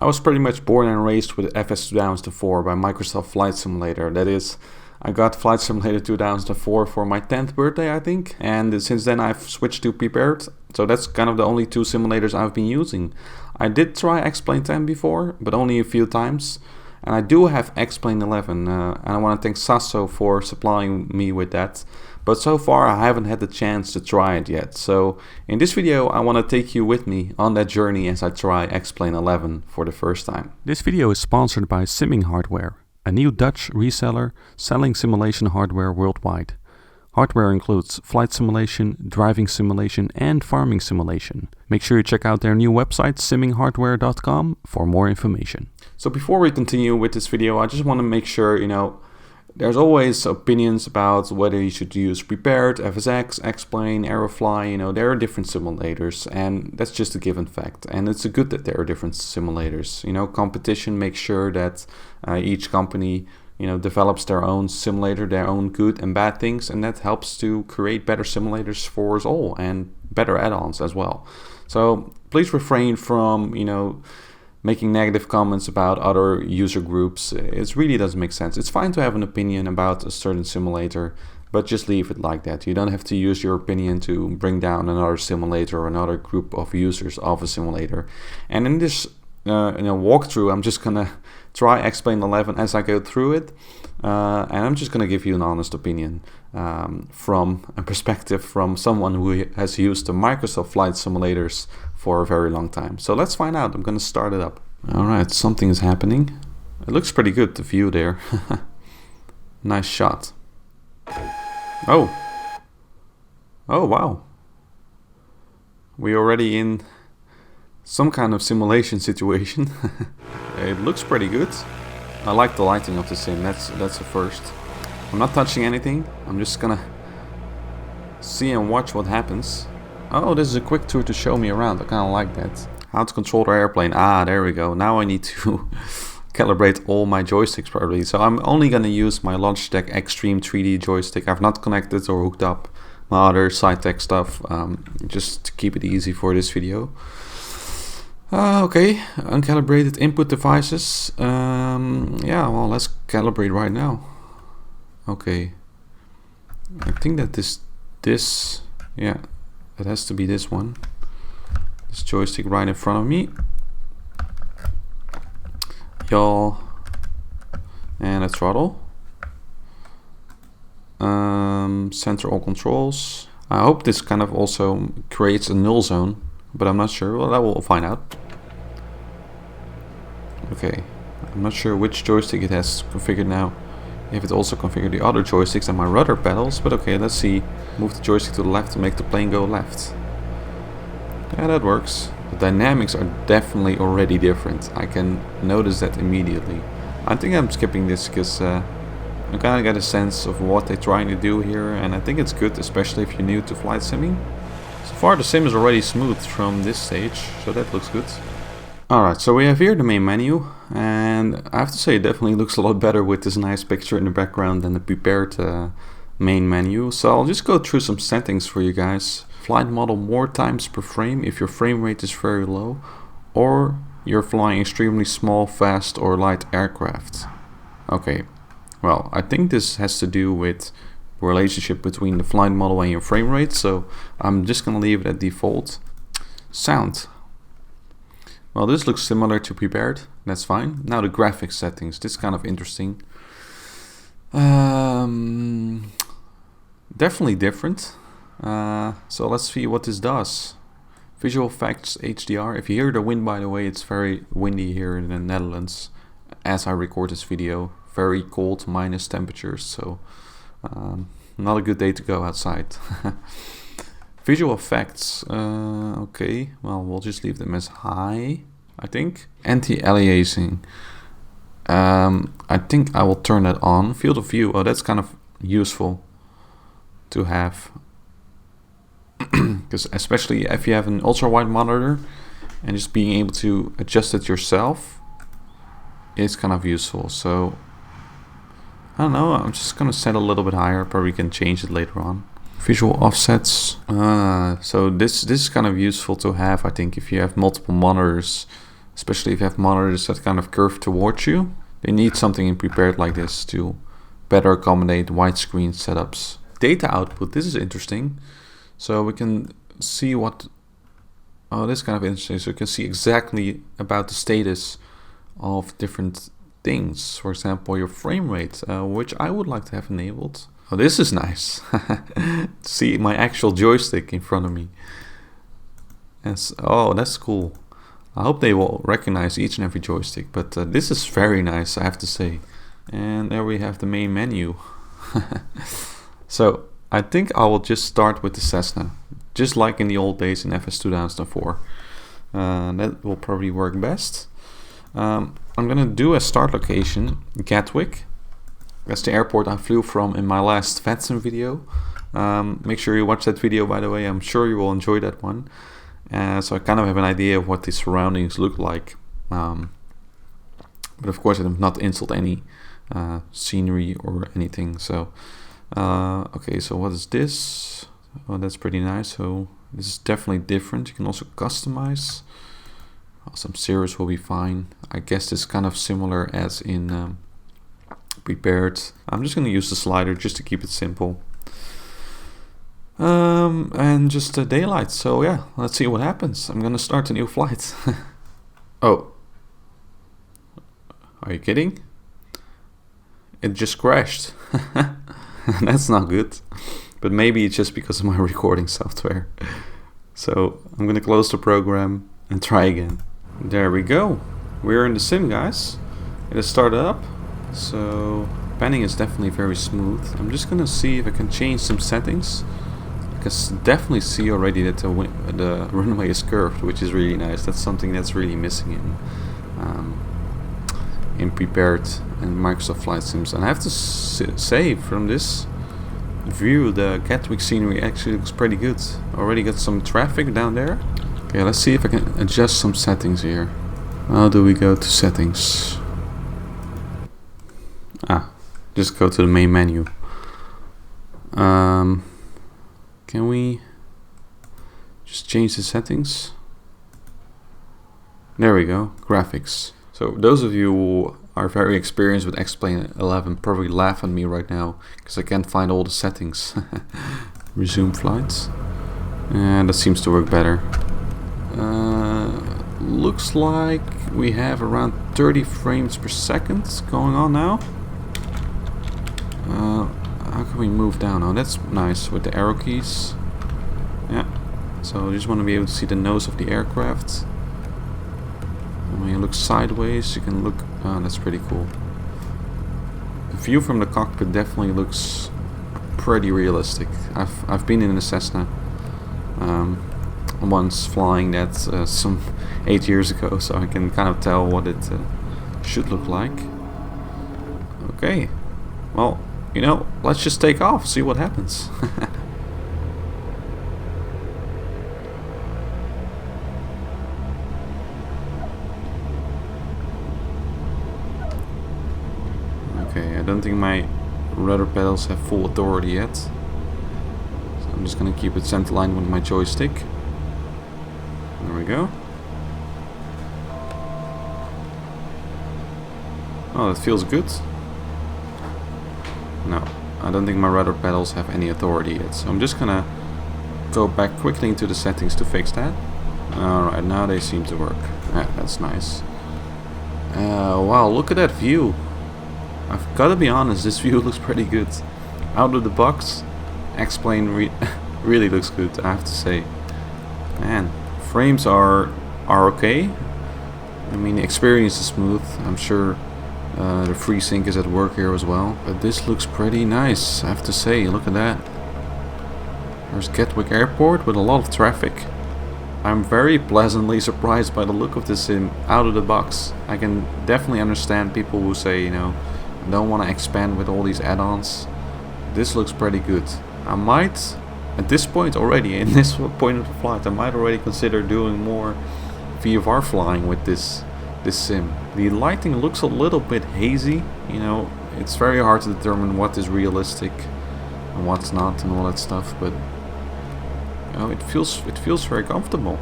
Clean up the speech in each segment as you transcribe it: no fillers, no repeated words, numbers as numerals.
I was pretty much born and raised with FS 2004 by Microsoft Flight Simulator. That is, I got Flight Simulator 2004 for my 10th birthday, I think. And since then I've switched to Prepared. So that's kind of the only two simulators I've been using. I did try X-Plane 10 before, but only a few times. And I do have X-Plane 11, and I want to thank Sasso for supplying me with that. But so far I haven't had the chance to try it yet. So in this video I want to take you with me on that journey as I try X-Plane 11 for the first time. This video is sponsored by Simminghardware, a new Dutch reseller selling simulation hardware worldwide. Hardware includes flight simulation, driving simulation, and farming simulation. Make sure you check out their new website, simminghardware.com, for more information. So before we continue with this video, I just want to make sure, there's always opinions about whether you should use Prepared, FSX, X-Plane, Aerofly. There are different simulators, and that's just a given fact. And it's good that there are different simulators. Competition makes sure that each company develops their own simulator, their own good and bad things, and that helps to create better simulators for us all and better add-ons as well. So please refrain from, making negative comments about other user groups. It really doesn't make sense. It's fine to have an opinion about a certain simulator, but just leave it like that. You don't have to use your opinion to bring down another simulator or another group of users of a simulator. And in this walkthrough, I'm just gonna try X-Plane 11 as I go through it, and I'm just gonna give you an honest opinion from a perspective from someone who has used the Microsoft flight simulators for a very long time. So let's find out. I'm gonna start it up. All right, something is happening. It looks pretty good, the view there. Nice shot. Oh wow, we're already in some kind of simulation situation. It looks pretty good. I like the lighting of the sim. That's the first. I'm not touching anything. I'm just gonna see and watch what happens. Oh, this is a quick tour to show me around. I kind of like that. How to control the airplane. Ah, there we go. Now I need to calibrate all my joysticks probably. So I'm only gonna use my Logitech Extreme 3D joystick. I've not connected or hooked up my other SciTech stuff, just to keep it easy for this video. Okay, uncalibrated input devices. Yeah, well, let's calibrate right now. Okay, I think that yeah, it has to be this one. This joystick right in front of me. Y'all, and a throttle. Center all controls. I hope this kind of also creates a null zone, but I'm not sure. Well, that we'll find out. Okay, I'm not sure which joystick it has configured now. If it also configured the other joysticks and my rudder pedals, but okay, let's see. Move the joystick to the left to make the plane go left. Yeah, that works. The dynamics are definitely already different. I can notice that immediately. I think I'm skipping this because I kind of get a sense of what they're trying to do here, and I think it's good, especially if you're new to flight simming. So far the sim is already smooth from this stage, so that looks good. Alright, so we have here the main menu, and I have to say it definitely looks a lot better with this nice picture in the background than the Prepared main menu. So I'll just go through some settings for you guys. Flight model more times per frame if your frame rate is very low, or you're flying extremely small, fast or light aircraft. Okay, well, I think this has to do with the relationship between the flight model and your frame rate, so I'm just gonna leave it at default. Sound. Well, this looks similar to Prepared, that's fine. Now the graphics settings, this is kind of interesting. Definitely different. So let's see what this does. Visual effects, HDR. If you hear the wind, by the way, it's very windy here in the Netherlands as I record this video. Very cold, minus temperatures, so not a good day to go outside. Visual effects, okay, well, we'll just leave them as high, I think. Anti-aliasing, I think I will turn that on. Field of view, oh, that's kind of useful to have. Because especially if you have an ultra-wide monitor and just being able to adjust it yourself is kind of useful. So, I don't know, I'm just going to set a little bit higher, probably can change it later on. Visual offsets. So this is kind of useful to have, I think, if you have multiple monitors especially if you have monitors that kind of curve towards you. They need something in Prepared like this to better accommodate widescreen setups. Data output, this is interesting. So we can see what, oh, this is kind of interesting. So you can see exactly about the status of different things. For example, your frame rate, which I would like to have enabled. Oh, this is nice. See my actual joystick in front of me. Oh, that's cool. I hope they will recognize each and every joystick, but this is very nice, I have to say. And there we have the main menu. So I think I will just start with the Cessna, just like in the old days in FS 2004. That will probably work best. I'm gonna do a start location, Gatwick. That's the airport I flew from in my last VATSIM video. Make sure you watch that video, by the way. I'm sure you will enjoy that one. So I kind of have an idea of what the surroundings look like. But of course I have not installed any scenery or anything. So okay, so what is this? Oh, that's pretty nice. So this is definitely different. You can also customize. Some series will be fine. I guess this is kind of similar as in Prepared. I'm just going to use the slider just to keep it simple. And just daylight. So yeah, let's see what happens. I'm going to start a new flight. Oh. Are you kidding? It just crashed. That's not good. But maybe it's just because of my recording software. So I'm going to close the program and try again. There we go. We're in the sim, guys. It has started up. So panning is definitely very smooth. I'm just gonna see if I can change some settings. I can definitely see already that the runway is curved, which is really nice. That's something that's really missing in Prepared and Microsoft Flight Sims. And I have to say, from this view, the Gatwick scenery actually looks pretty good. Already got some traffic down there. Okay, let's see if I can adjust some settings here. How do we go to settings? Just go to the main menu. Can we just change the settings? There we go, graphics. So those of you who are very experienced with X-Plane 11 probably laugh at me right now because I can't find all the settings. Resume flights. And that seems to work better. Looks like we have around 30 frames per second going on now. How can we move down? Oh, that's nice with the arrow keys. Yeah. So you just want to be able to see the nose of the aircraft. And when you look sideways, you can look. Oh, that's pretty cool. The view from the cockpit definitely looks pretty realistic. I've been in a Cessna once flying that some 8 years ago, so I can kind of tell what it should look like. Okay. Well, you know, let's just take off, see what happens. Okay, I don't think my rudder pedals have full authority yet. So I'm just gonna keep it center line with my joystick. There we go. Oh, that feels good. No, I don't think my rudder pedals have any authority yet, so I'm just gonna go back quickly into the settings to fix that. Alright, now they seem to work. Yeah, that's nice. Wow, look at that view. I've gotta be honest, this view looks pretty good. Out of the box, X-Plane really looks good, I have to say. Man, frames are okay. I mean, the experience is smooth, I'm sure. The FreeSync is at work here as well, but this looks pretty nice, I have to say. Look at that. There's Gatwick Airport with a lot of traffic. I'm very pleasantly surprised by the look of this sim out of the box. I can definitely understand people who say, you know, don't want to expand with all these add-ons. This looks pretty good. I might, at this point already, in this point of the flight, I might already consider doing more VFR flying with this sim. The lighting looks a little bit hazy, you know, it's very hard to determine what is realistic and what's not and all that stuff, but you know, it feels very comfortable.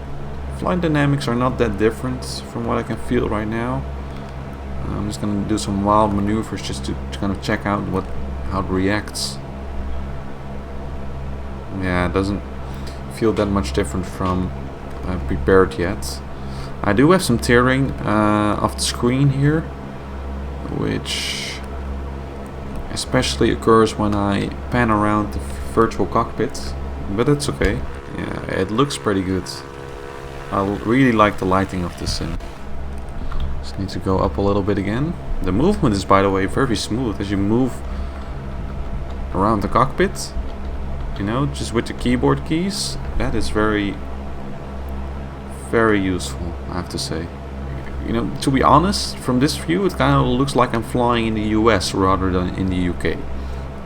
flight dynamics are not that different from what I can feel right now. I'm just gonna do some wild maneuvers just to kind of check out how it reacts. Yeah, it doesn't feel that much different from prepared yet. I do have some tearing off the screen here, which especially occurs when I pan around the virtual cockpit, but it's okay. Yeah, it looks pretty good. I really like the lighting of this sim. Just need to go up a little bit again. The movement is, by the way, very smooth as you move around the cockpit. You know, just with the keyboard keys. That is very, very useful, I have to say. You know, to be honest, from this view it kind of looks like I'm flying in the US rather than in the UK.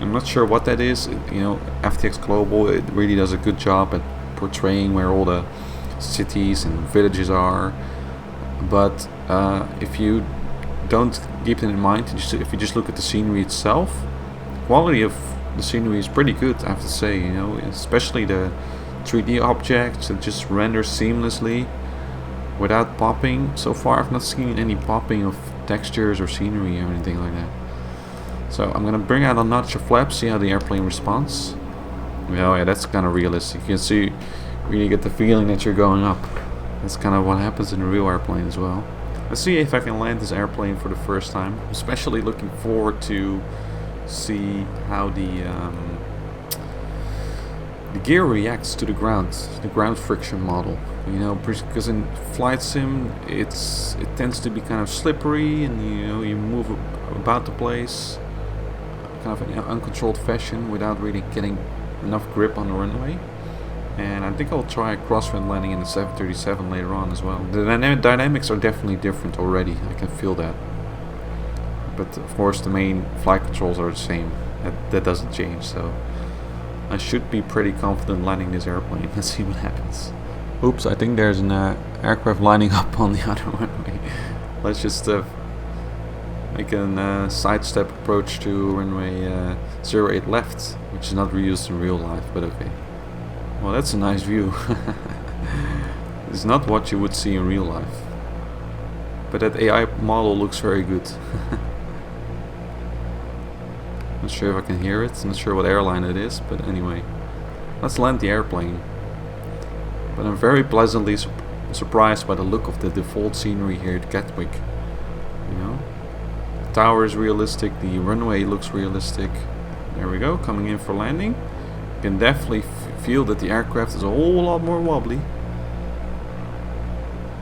I'm not sure what that is. You know, FTX Global, it really does a good job at portraying where all the cities and villages are. But if you don't keep it in mind, if you just look at the scenery itself, quality of the scenery is pretty good, I have to say. You know, especially the 3D objects that just render seamlessly without popping. So far I've not seen any popping of textures or scenery or anything like that. So I'm gonna bring out a notch of flaps, see how the airplane responds. Well, yeah, that's kind of realistic. You can see, really get the feeling that you're going up. That's kind of what happens in a real airplane as well. Let's see if I can land this airplane for the first time. I'm especially looking forward to see how the gear reacts to the ground friction model. You know, because in flight sim it tends to be kind of slippery, and you know, you move about the place kind of in an uncontrolled fashion without really getting enough grip on the runway. And I think I'll try a crosswind landing in the 737 later on as well. The dynamics are definitely different already, I can feel that. But of course the main flight controls are the same, that doesn't change, so I should be pretty confident landing this airplane. Let's see what happens. Oops, I think there's an aircraft lining up on the other runway. Let's just make a sidestep approach to runway 08 left, which is not reused in real life, but okay. Well, that's a nice view. It's not what you would see in real life, but that AI model looks very good. Not sure if I can hear it, not sure what airline it is, but anyway, let's land the airplane. But I'm very pleasantly surprised by the look of the default scenery here at Gatwick. You know, the tower is realistic, the runway looks realistic. There we go, coming in for landing. You can definitely feel that the aircraft is a whole lot more wobbly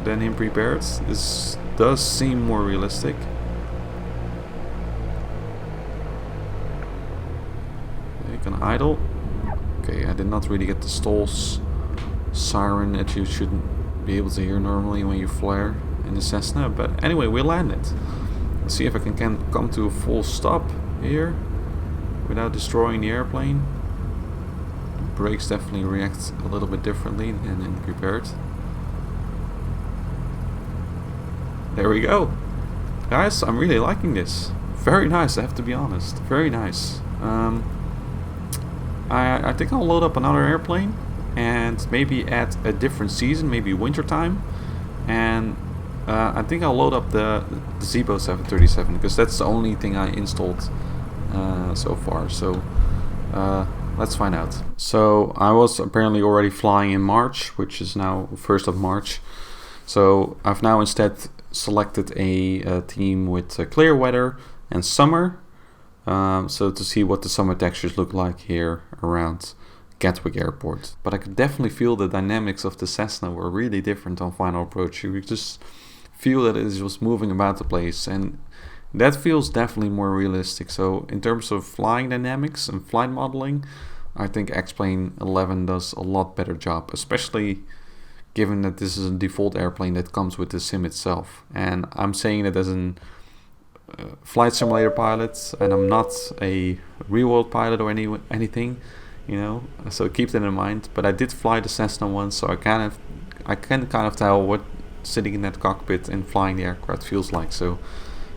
than in prepared. This does seem more realistic. Okay, can idle. Okay, I did not really get the stalls siren that you shouldn't be able to hear normally when you flare in the Cessna, but anyway, we landed. Let's see if I can come to a full stop here without destroying the airplane. The brakes definitely react a little bit differently than in prepared. There we go. Guys, I'm really liking this. Very nice, I have to be honest. Very nice. I think I'll load up another airplane and maybe at a different season, maybe winter time, and I think I'll load up the Zibo 737 because that's the only thing I installed so far. So let's find out. So I was apparently already flying in March, which is now 1st of March. So I've now instead selected a theme with clear weather and summer, so to see what the summer textures look like here around Gatwick Airport. But I could definitely feel the dynamics of the Cessna were really different on final approach. You could just feel that it was moving about the place, and that feels definitely more realistic. So in terms of flying dynamics and flight modeling, I think X-Plane 11 does a lot better job, especially given that this is a default airplane that comes with the sim itself. And I'm saying that as a flight simulator pilot, and I'm not a real world pilot or anything, you know, so keep that in mind. But I did fly the Cessna once, so I can kind of tell what sitting in that cockpit and flying the aircraft feels like. So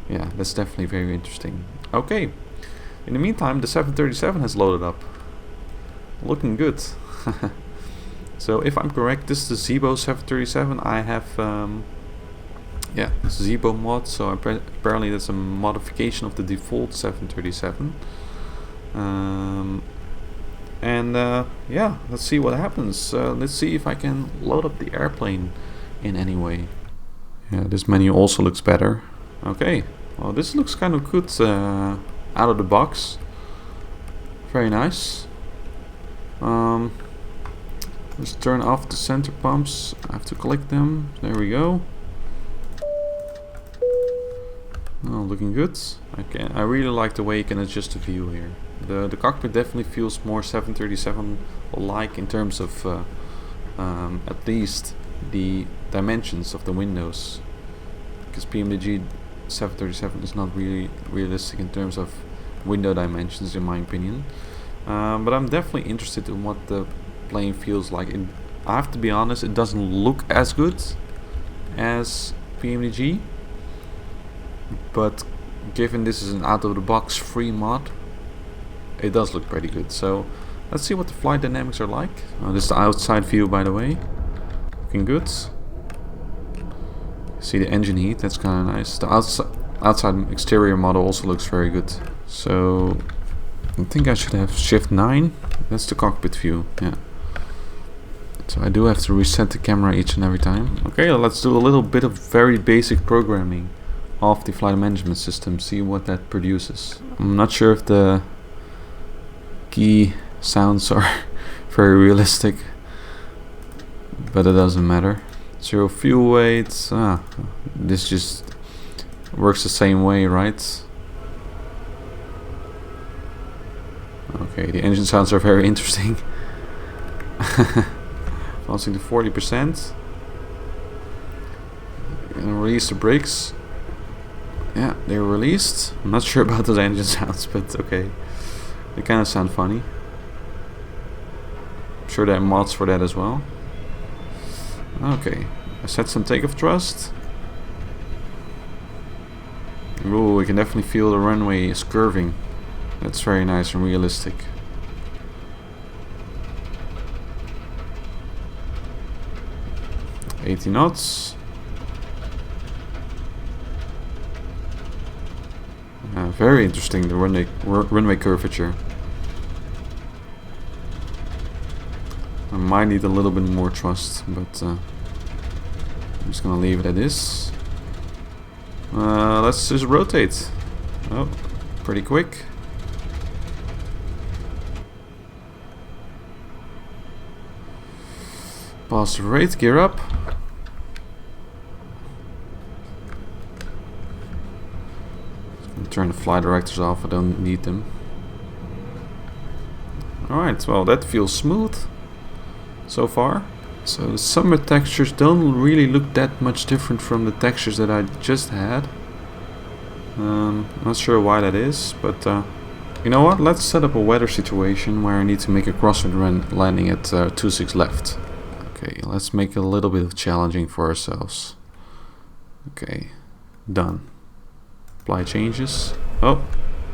yeah, that's definitely very interesting. Okay, in the meantime, the 737 has loaded up, looking good. So if I'm correct, this is the Zibo 737. I have yeah, Zibo mod, so apparently that's a modification of the default 737. Yeah, let's see what happens. Let's see if I can load up the airplane in any way. Yeah, this menu also looks better. Okay, well, this looks kind of good out of the box. Very nice. Let's turn off the center pumps. I have to click them. There we go. Oh, looking good. I really like the way you can adjust the view here. The cockpit definitely feels more 737-like in terms of at least the dimensions of the windows. Because PMDG 737 is not really realistic in terms of window dimensions, in my opinion. But I'm definitely interested in what the plane feels like. I have to be honest, it doesn't look as good as PMDG. But given this is an out-of-the-box free mod, it does look pretty good. So let's see what the flight dynamics are like. This is the outside view, by the way. Looking good. See the engine heat, that's kind of nice. The outside exterior model also looks very good. So I think I should have shift 9. That's the cockpit view, yeah. So I do have to reset the camera each and every time. Okay, let's do a little bit of very basic programming of the flight management system, see what that produces. I'm not sure if the key sounds are very realistic, but it doesn't matter. Zero fuel weight, this just works the same way, right? Okay, the engine sounds are very interesting. Bouncing to 40%. Gonna release the brakes. Yeah, they were released. I'm not sure about those engine sounds, but okay. They kind of sound funny. I'm sure there are mods for that as well. Okay, I set some takeoff thrust. Ooh, we can definitely feel the runway is curving. That's very nice and realistic. $80 knots. Very interesting, the runway curvature. I might need a little bit more thrust, but I'm just gonna leave it at this. Let's just rotate. Oh, pretty quick. Positive rate, gear up. Turn the flight directors off, I don't need them. Alright, well, that feels smooth so far. So the summer textures don't really look that much different from the textures that I just had. Not sure why that is, but you know what, let's set up a weather situation where I need to make a crosswind landing at 26 left. Okay, let's make it a little bit challenging for ourselves. Okay, done. Apply changes. Oh,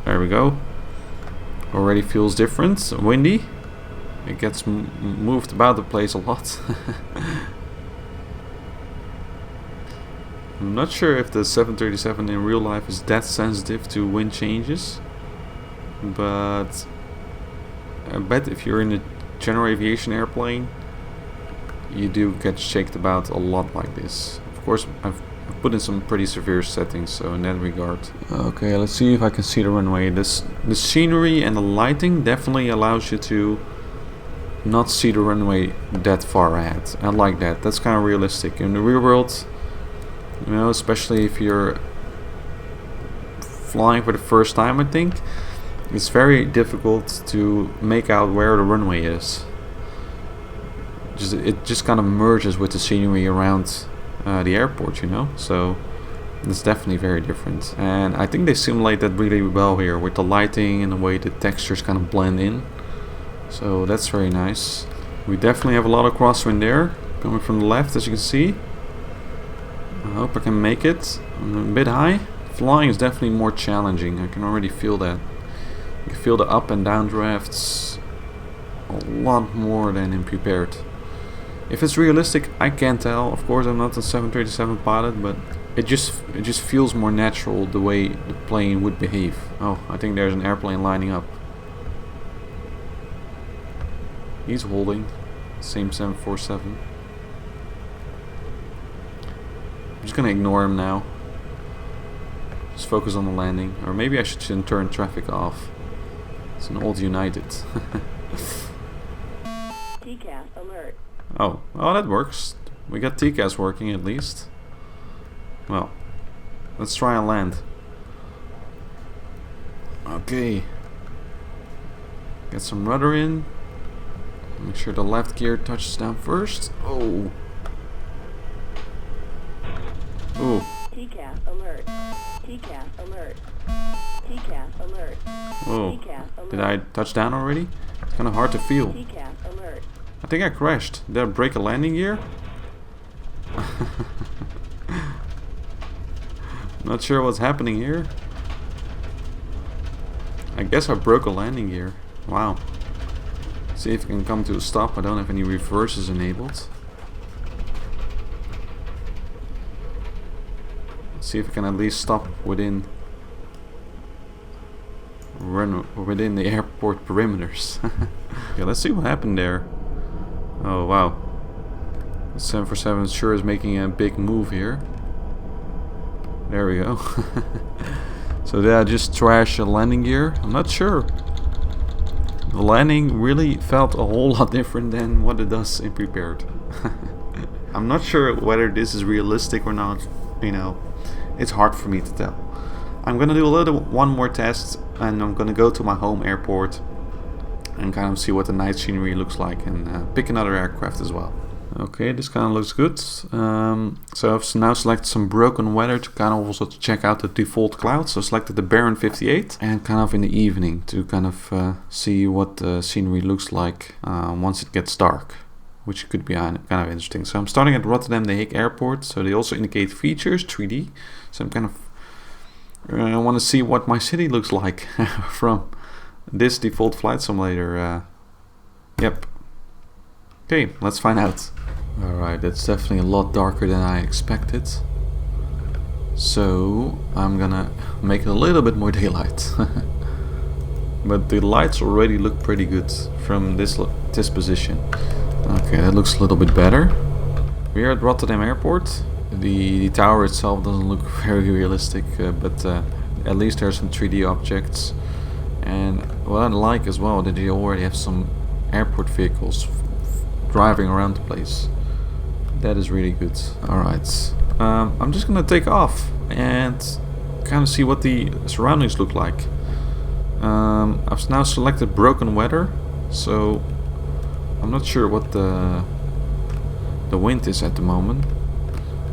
there we go. Already feels different. Windy. It gets moved about the place a lot. I'm not sure if the 737 in real life is that sensitive to wind changes, but I bet if you're in a general aviation airplane, you do get shaked about a lot like this. Of course, I've put in some pretty severe settings, so in that regard. Okay, let's see if I can see the runway. The scenery and the lighting definitely allows you to not see the runway that far ahead. I like that. That's kind of realistic. In the real world, you know, especially if you're flying for the first time, I think it's very difficult to make out where the runway is. It just kind of merges with the scenery around the airport, you know, so it's definitely very different, and I think they simulate that really well here with the lighting and the way the textures kind of blend in, so that's very nice. We definitely have a lot of crosswind there coming from the left, as you can see. I hope I can make it. I'm a bit high. Flying is definitely more challenging, I can already feel that. You can feel the up and down drafts a lot more than in Prepared. If it's realistic, I can't tell. Of course, I'm not a 737 pilot, but it just feels more natural the way the plane would behave. Oh, I think there's an airplane lining up. He's holding. Same 747. I'm just gonna ignore him now. Just focus on the landing. Or maybe I should turn traffic off. It's an old United. TCAS alert. Oh, that works. We got TCAS working at least. Well, let's try and land. Okay. Get some rudder in. Make sure the left gear touches down first. Oh. Ooh. TCAS alert. TCAS alert. TCAS alert. Whoa. TCAS alert. Did I touch down already? It's kind of hard to feel. TCAS alert. I think I crashed. Did I break a landing gear? Not sure what's happening here. I guess I broke a landing gear. Wow. See if I can come to a stop. I don't have any reverses enabled. See if I can at least stop within the airport perimeters. Okay, let's see what happened there. Oh wow, the 747 sure is making a big move here. There we go. So did I just trash a landing gear? I'm not sure. The landing really felt a whole lot different than what it does in Prepared. I'm not sure whether this is realistic or not. You know, it's hard for me to tell. I'm gonna do one more test, and I'm gonna go to my home airport and kind of see what the night scenery looks like, and pick another aircraft as well. Okay, this kind of looks good. So I've now selected some broken weather to kind of also check out the default clouds. So I selected the Baron 58, and kind of in the evening to kind of see what the scenery looks like once it gets dark, which could be kind of interesting. So I'm starting at Rotterdam The Hague Airport. So they also indicate features 3D. So I'm kind of I want to see what my city looks like from this default flight simulator. Yep. Okay, let's find out. Alright, that's definitely a lot darker than I expected. So I'm gonna make it a little bit more daylight. But the lights already look pretty good from this position. Okay, that looks a little bit better. We're at Rotterdam Airport. The tower itself doesn't look very realistic, but at least there are some 3D objects. And what I like as well, that you already have some airport vehicles driving around the place. That is really good. Alright, I'm just gonna take off and kind of see what the surroundings look like. I've now selected broken weather, so I'm not sure what the wind is at the moment.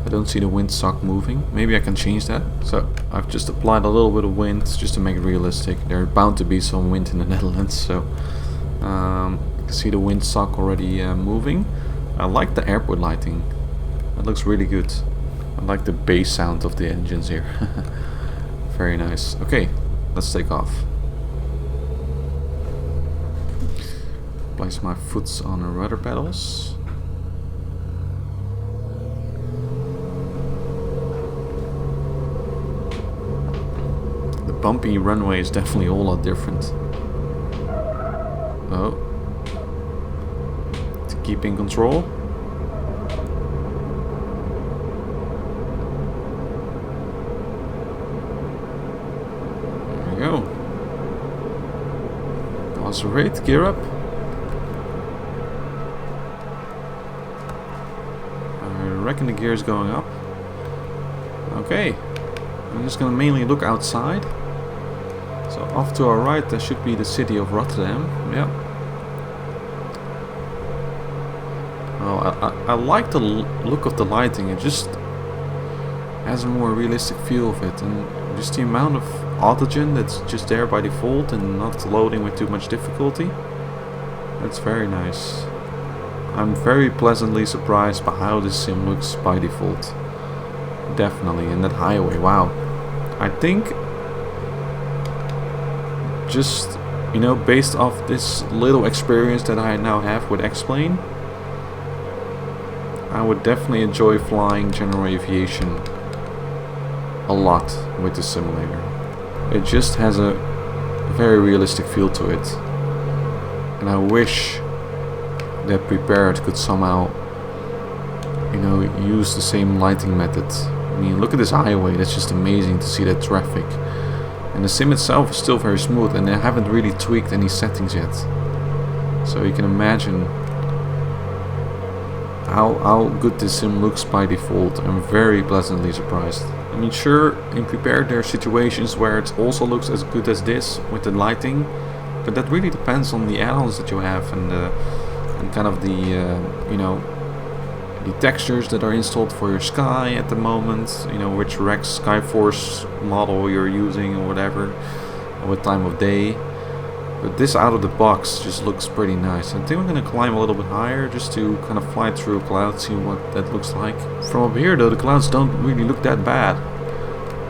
I don't see the windsock moving. Maybe I can change that. So I've just applied a little bit of wind just to make it realistic. There's bound to be some wind in the Netherlands, so I can see the windsock already moving. I like the airport lighting. That looks really good. I like the bass sound of the engines here. Very nice. Okay, let's take off. Place my foot on the rudder pedals. The bumpy runway is definitely a whole lot different. Oh. To keep in control. There we go. Accelerate, gear up. I reckon the gear is going up. Okay. I'm just gonna mainly look outside. So off to our right there should be the city of Rotterdam. Yep. Oh, I like the look of the lighting. It just has a more realistic feel of it, and just the amount of oxygen that's just there by default and not loading with too much difficulty. That's very nice. I'm very pleasantly surprised by how this sim looks by default. Definitely, and that highway, wow. I think just, you know, based off this little experience that I now have with X-Plane, I would definitely enjoy flying general aviation a lot with the simulator. It just has a very realistic feel to it. And I wish that Prepared could somehow, you know, use the same lighting methods. I mean, look at this highway, that's just amazing to see that traffic. And the sim itself is still very smooth, and they haven't really tweaked any settings yet. So you can imagine how good this sim looks by default. I'm very pleasantly surprised. I mean, sure, in Prepared there are situations where it also looks as good as this with the lighting, but that really depends on the add-ons that you have and kind of the you know, the textures that are installed for your sky at the moment, you know, which Rex Skyforce model you're using or whatever, what time of day. But this out of the box just looks pretty nice. I think I'm going to climb a little bit higher just to kind of fly through a cloud, see what that looks like. From up here though, the clouds don't really look that bad.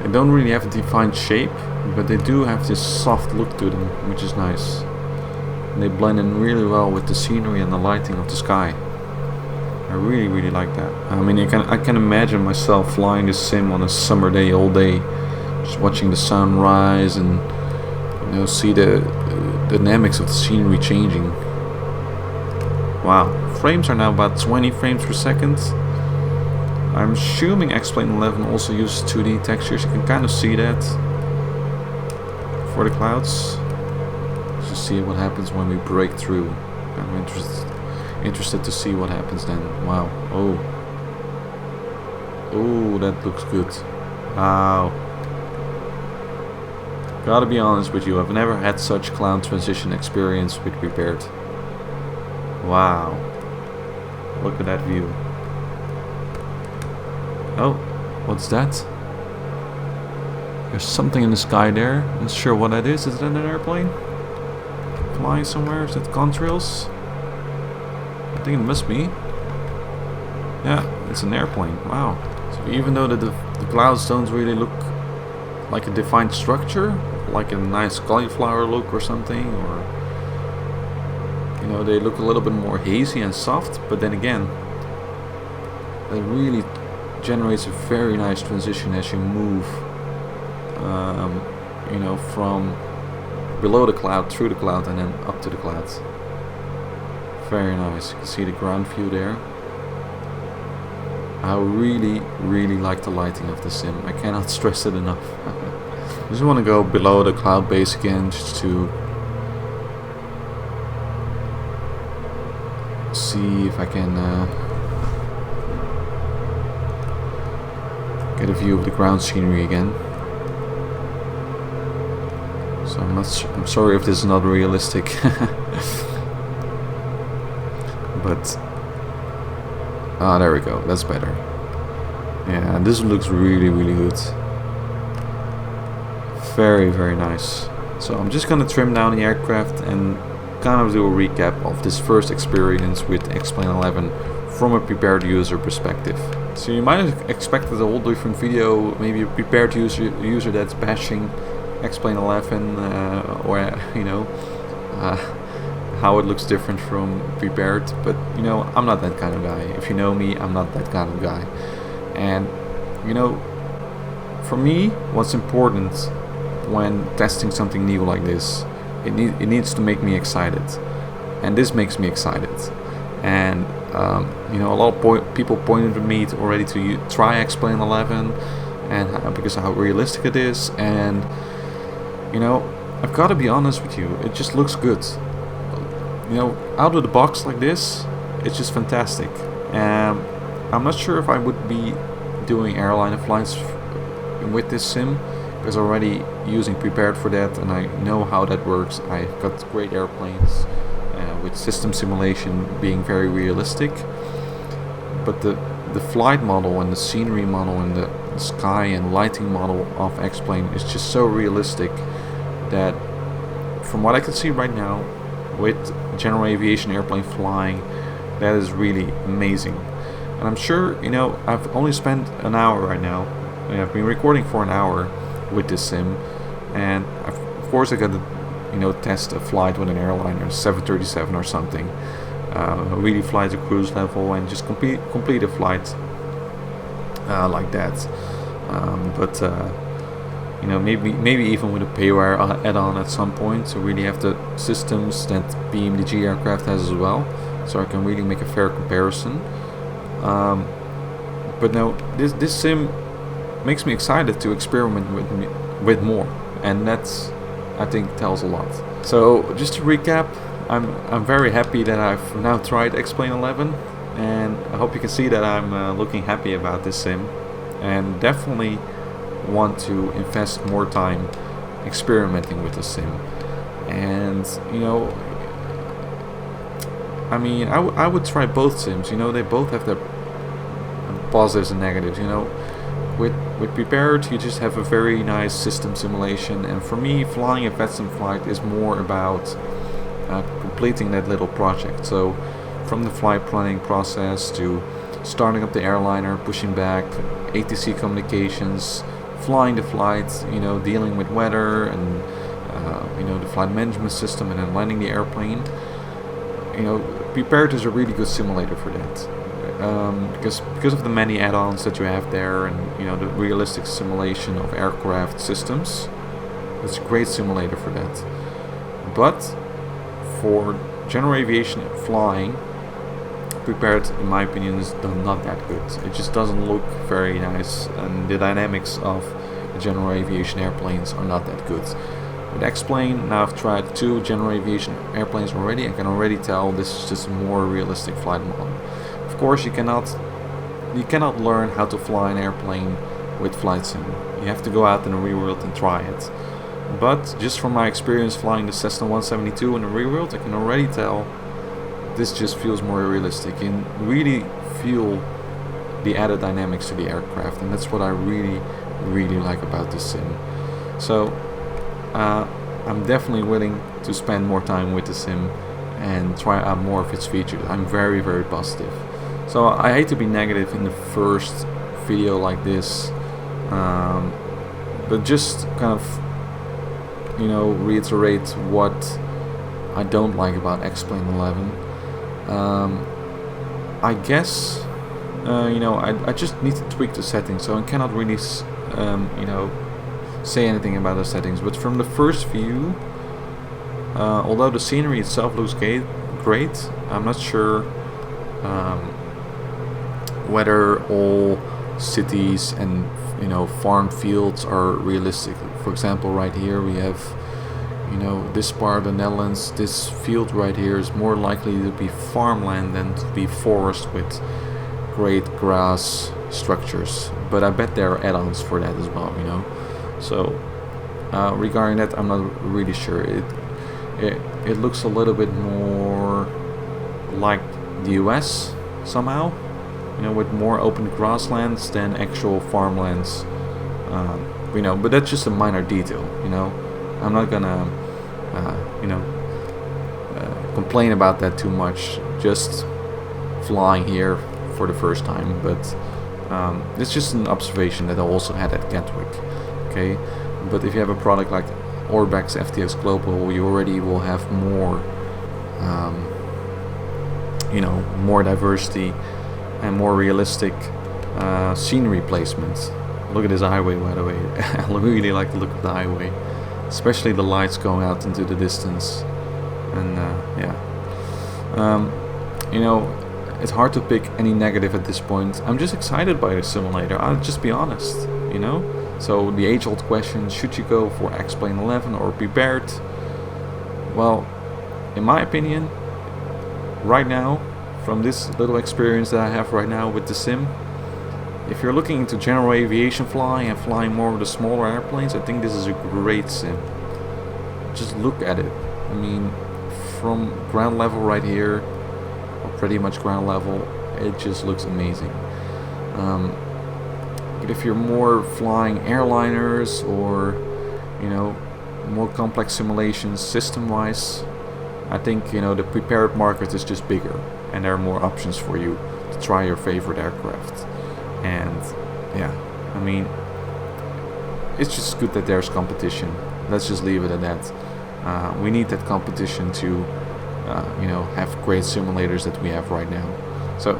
They don't really have a defined shape, but they do have this soft look to them, which is nice. And they blend in really well with the scenery and the lighting of the sky. I really like that. I mean, I can imagine myself flying this sim on a summer day all day, just watching the sun rise and, you know, see the dynamics of the scenery changing. Wow, frames are now about 20 frames per second. I'm assuming X-Plane 11 also uses 2D textures. You can kind of see that for the clouds. Just see what happens when we break through. I'm interested to see what happens then. Wow. Oh, that looks good. Wow. Gotta be honest with you, I've never had such cloud transition experience with Prepared. Wow. Look at that view. Oh, what's that? There's something in the sky there. Not sure what that is. Is that an airplane? Flying somewhere? Is that contrails? I think it must be. Yeah, it's an airplane. Wow. So even though the clouds don't really look like a defined structure, like a nice cauliflower look or something, or, you know, they look a little bit more hazy and soft, but then again, it really generates a very nice transition as you move, you know, from below the cloud, through the cloud, and then up to the clouds. Very nice. You can see the ground view there. I really like the lighting of the sim. I cannot stress it enough. I just want to go below the cloud base again, just to see if I can get a view of the ground scenery again. So I'm sorry if this is not realistic. But there we go, that's better. Yeah, this looks really good. Very nice. So I'm just gonna trim down the aircraft and kind of do a recap of this first experience with X-Plane 11 from a Prepared user perspective. So you might have expected a whole different video, maybe a Prepared user that's bashing X-Plane 11, or you know, how it looks different from Prepared, but you know, I'm not that kind of guy. If you know me, I'm not that kind of guy. And you know, for me, what's important when testing something new like this, it needs to make me excited, and this makes me excited. And you know, a lot of people pointed to me already to try X-Plane 11, and because of how realistic it is. And you know, I've got to be honest with you, it just looks good. You know, out of the box like this, it's just fantastic. I'm not sure if I would be doing airliner flights with this sim, because I'm already using Prepared for that, and I know how that works. I've got great airplanes with system simulation being very realistic. But the flight model and the scenery model and the sky and lighting model of X-Plane is just so realistic that, from what I can see right now, with general aviation airplane flying, that is really amazing. And I'm sure, you know, I've only spent an hour right now. I've been recording for an hour with this sim, and of course I got to, you know, test a flight with an airliner, 737 or something. really fly to cruise level and just complete a flight like that. But you know, maybe even with a payware add-on at some point to really have the systems that BMDG aircraft has as well, so I can really make a fair comparison. But no, this sim makes me excited to experiment with more, and that's, I think, tells a lot. So just to recap, I'm very happy that I've now tried X-Plane 11, and I hope you can see that I'm looking happy about this sim, and definitely want to invest more time experimenting with the sim. And you know, I mean, I would try both sims. You know, they both have their positives and negatives. You know, with Prepar3D, you just have a very nice system simulation, and for me, flying a VATSIM flight is more about completing that little project. So from the flight planning process to starting up the airliner, pushing back, ATC communications, flying the flight, you know, dealing with weather and you know, the flight management system, and then landing the airplane. You know, Prepar3D is a really good simulator for that. Because of the many add-ons that you have there, and you know, the realistic simulation of aircraft systems, it's a great simulator for that. But for general aviation flying, Prepar3D, in my opinion, is not that good. It just doesn't look very nice, and the dynamics of the general aviation airplanes are not that good. With X-Plane, now I've tried 2 general aviation airplanes already, I can already tell this is just a more realistic flight model. Of course, you cannot learn how to fly an airplane with flight sim. You have to go out in the real world and try it. But just from my experience flying the Cessna 172 in the real world, I can already tell this just feels more realistic. You can really feel the added dynamics to the aircraft, and that's what I really like about this sim. So I'm definitely willing to spend more time with the sim and try out more of its features. I'm very positive. So I hate to be negative in the first video like this, but just kind of, you know, reiterate what I don't like about X-Plane 11. I guess you know, I just need to tweak the settings, so I cannot really you know, say anything about the settings. But from the first view, although the scenery itself looks great, I'm not sure whether all cities and, you know, farm fields are realistic. For example, right here we have, you know, this part of the Netherlands, this field right here is more likely to be farmland than to be forest with great grass structures. But I bet there are add-ons for that as well, you know. So regarding that, I'm not really sure. It looks a little bit more like the US somehow, you know, with more open grasslands than actual farmlands. You know, but that's just a minor detail, you know. I'm not gonna you know, complain about that too much, just flying here for the first time. But it's just an observation that I also had at Gatwick. Okay, but if you have a product like Orbac's FTX Global, you already will have more you know, more diversity and more realistic scenery placement. Look at this highway, by the way. I really like the look of the highway, especially the lights going out into the distance. And yeah, you know, it's hard to pick any negative at this point. I'm just excited by the simulator, I'll just be honest, you know. So the age-old question, should you go for X-Plane 11 or Prepar3D? Well, in my opinion, right now, from this little experience that I have right now with the sim, if you're looking into general aviation flying and flying more of the smaller airplanes, I think this is a great sim. Just look at it. I mean, from ground level right here, or pretty much ground level, it just looks amazing. But if you're more flying airliners or, you know, more complex simulations system-wise, I think, you know, the Prepar3D market is just bigger, and there are more options for you to try your favorite aircraft. And yeah, I mean, it's just good that there's competition. Let's just leave it at that. We need that competition to have great simulators that we have right now. So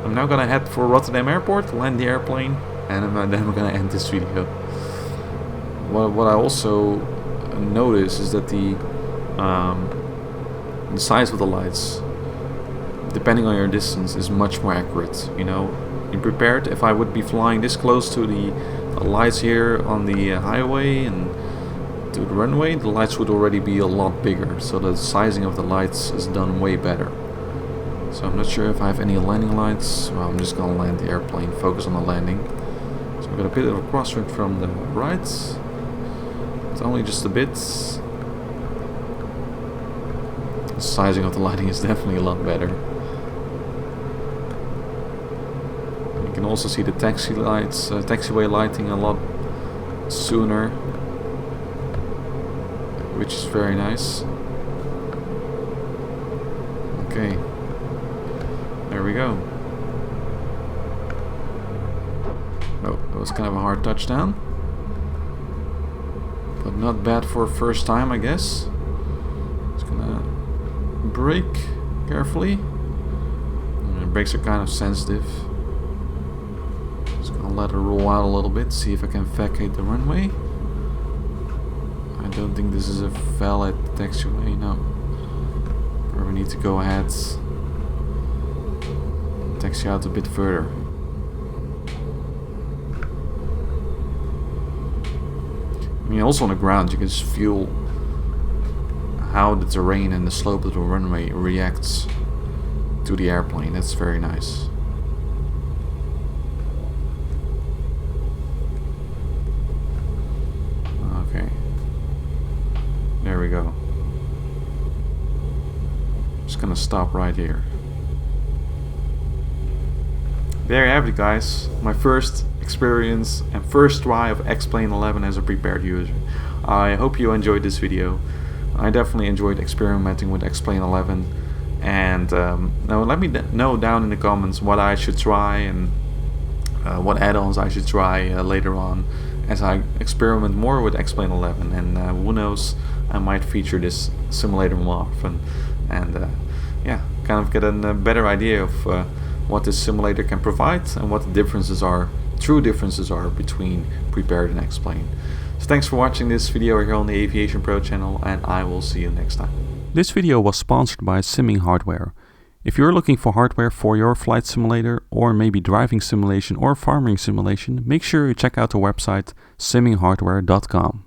I'm now gonna head for Rotterdam Airport, land the airplane, and then we're gonna end this video. What I also notice is that the size of the lights, depending on your distance, is much more accurate. In Prepared, if I would be flying this close to the lights here on the highway and to the runway, the lights would already be a lot bigger, so the sizing of the lights is done way better. So I'm not sure if I have any landing lights. Well, I'm just gonna land the airplane, focus on the landing. So I've got a bit of a crosswind from the right. It's only just a bit. The sizing of the lighting is definitely a lot better. You can also see the taxi lights, taxiway lighting a lot sooner, which is very nice. Okay, there we go. Oh, that was kind of a hard touchdown, but not bad for a first time, I guess. Just gonna brake carefully. The brakes are kind of sensitive. Just gonna let it roll out a little bit, see if I can vacate the runway. I don't think this is a valid taxiway, no. Probably need to go ahead, taxi out a bit further. I mean, also on the ground you can just feel how the terrain and the slope of the runway reacts to the airplane. That's very nice. Okay, there we go. Just gonna stop right here. There you have it, guys. My first experience and first try of X-Plane 11 as a prepared user. I hope you enjoyed this video. I definitely enjoyed experimenting with X-Plane 11, and now let me know down in the comments what I should try and what add-ons I should try later on as I experiment more with X-Plane 11, and who knows, I might feature this simulator more often, and yeah, kind of get a better idea of what this simulator can provide and what the differences are, true differences are between Prepared and X-Plane. So thanks for watching this video here on the AviationPro channel, and I will see you next time. This video was sponsored by Simminghardware. If you're looking for hardware for your flight simulator, or maybe driving simulation or farming simulation, make sure you check out the website simminghardware.com.